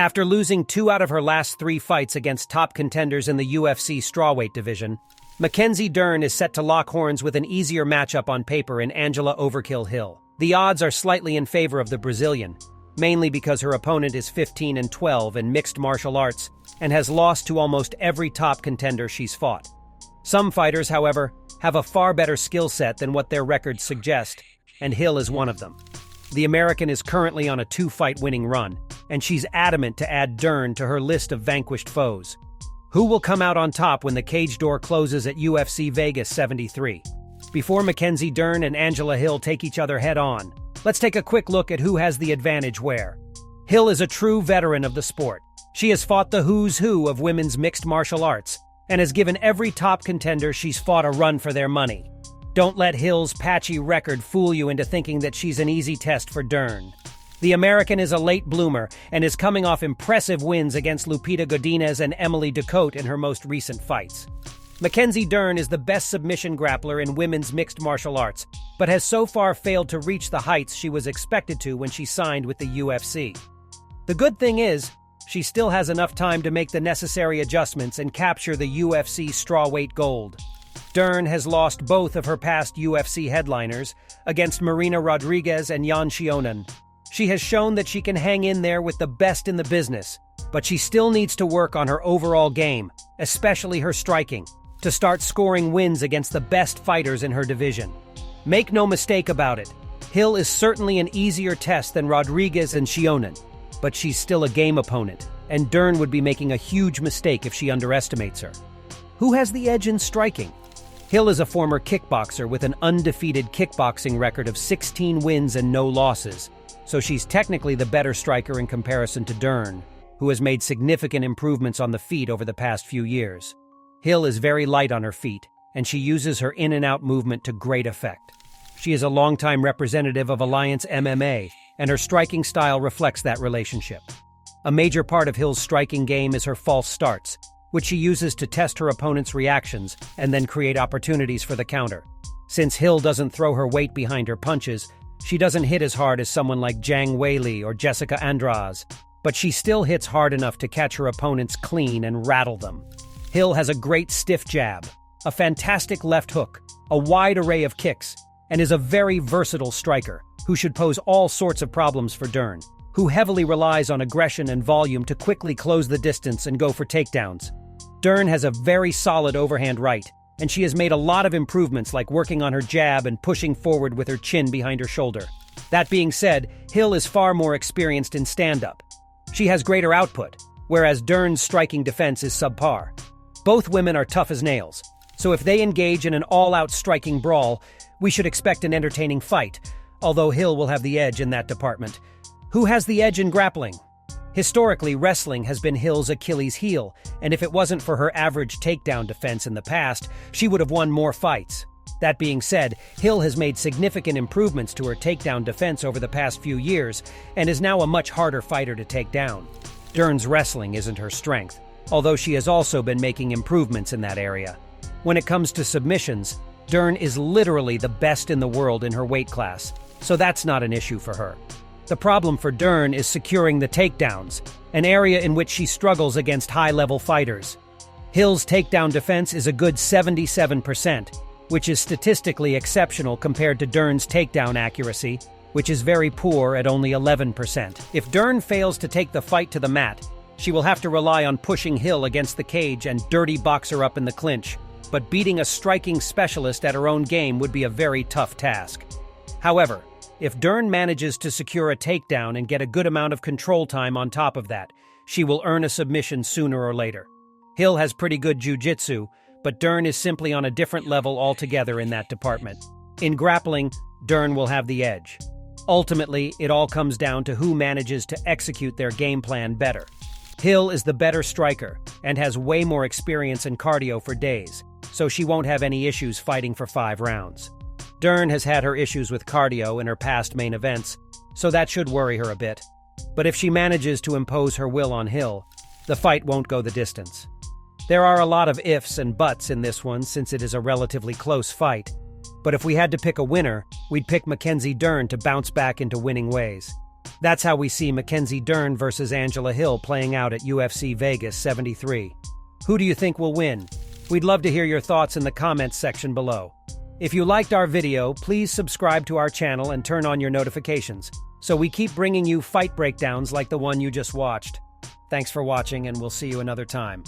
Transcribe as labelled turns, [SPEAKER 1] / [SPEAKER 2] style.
[SPEAKER 1] After losing 2 out of her last 3 fights against top contenders in the UFC strawweight division, MacKenzie Dern is set to lock horns with an easier matchup on paper in Angela Overkill Hill. The odds are slightly in favor of the Brazilian, mainly because her opponent is 15-12 in mixed martial arts and has lost to almost every top contender she's fought. Some fighters, however, have a far better skill set than what their records suggest, and Hill is one of them. The American is currently on a 2-fight winning run, and she's adamant to add Dern to her list of vanquished foes. Who will come out on top when the cage door closes at UFC Vegas 73? Before MacKenzie Dern and Angela Hill take each other head-on, let's take a quick look at who has the advantage where. Hill is a true veteran of the sport. She has fought the who's who of women's mixed martial arts, and has given every top contender she's fought a run for their money. Don't let Hill's patchy record fool you into thinking that she's an easy test for Dern. The American is a late bloomer and is coming off impressive wins against Lupita Godinez and Emily Ducote in her most recent fights. MacKenzie Dern is the best submission grappler in women's mixed martial arts, but has so far failed to reach the heights she was expected to when she signed with the UFC. The good thing is, she still has enough time to make the necessary adjustments and capture the UFC strawweight gold. Dern has lost both of her past UFC headliners against Marina Rodriguez and Yan Xiaonan. She has shown that she can hang in there with the best in the business, but she still needs to work on her overall game, especially her striking, to start scoring wins against the best fighters in her division. Make no mistake about it, Hill is certainly an easier test than Rodriguez and Xiaonan, but she's still a game opponent, and Dern would be making a huge mistake if she underestimates her. Who has the edge in striking? Hill is a former kickboxer with an undefeated kickboxing record of 16 wins and no losses, so she's technically the better striker in comparison to Dern, who has made significant improvements on the feet over the past few years. Hill is very light on her feet, and she uses her in-and-out movement to great effect. She is a longtime representative of Alliance MMA, and her striking style reflects that relationship. A major part of Hill's striking game is her false starts, which she uses to test her opponent's reactions and then create opportunities for the counter. Since Hill doesn't throw her weight behind her punches, she doesn't hit as hard as someone like Zhang Weili or Jessica Andrade, but she still hits hard enough to catch her opponents clean and rattle them. Hill has a great stiff jab, a fantastic left hook, a wide array of kicks, and is a very versatile striker who should pose all sorts of problems for Dern, who heavily relies on aggression and volume to quickly close the distance and go for takedowns. Dern has a very solid overhand right, and she has made a lot of improvements like working on her jab and pushing forward with her chin behind her shoulder. That being said, Hill is far more experienced in stand-up. She has greater output, whereas Dern's striking defense is subpar. Both women are tough as nails, so if they engage in an all-out striking brawl, we should expect an entertaining fight, although Hill will have the edge in that department. Who has the edge in grappling? Historically, wrestling has been Hill's Achilles heel, and if it wasn't for her average takedown defense in the past, she would have won more fights. That being said, Hill has made significant improvements to her takedown defense over the past few years, and is now a much harder fighter to take down. Dern's wrestling isn't her strength, although she has also been making improvements in that area. When it comes to submissions, Dern is literally the best in the world in her weight class, so that's not an issue for her. The problem for Dern is securing the takedowns, an area in which she struggles against high-level fighters. Hill's takedown defense is a good 77%, which is statistically exceptional compared to Dern's takedown accuracy, which is very poor at only 11%. If Dern fails to take the fight to the mat, she will have to rely on pushing Hill against the cage and dirty box her up in the clinch, but beating a striking specialist at her own game would be a very tough task. However, if Dern manages to secure a takedown and get a good amount of control time on top of that, she will earn a submission sooner or later. Hill has pretty good jiu-jitsu, but Dern is simply on a different level altogether in that department. In grappling, Dern will have the edge. Ultimately, it all comes down to who manages to execute their game plan better. Hill is the better striker and has way more experience and cardio for days, so she won't have any issues fighting for 5 rounds. Dern has had her issues with cardio in her past main events, so that should worry her a bit. But if she manages to impose her will on Hill, the fight won't go the distance. There are a lot of ifs and buts in this one since it is a relatively close fight, but if we had to pick a winner, we'd pick MacKenzie Dern to bounce back into winning ways. That's how we see MacKenzie Dern versus Angela Hill playing out at UFC Vegas 73. Who do you think will win? We'd love to hear your thoughts in the comments section below. If you liked our video, please subscribe to our channel and turn on your notifications, so we keep bringing you fight breakdowns like the one you just watched. Thanks for watching, and we'll see you another time.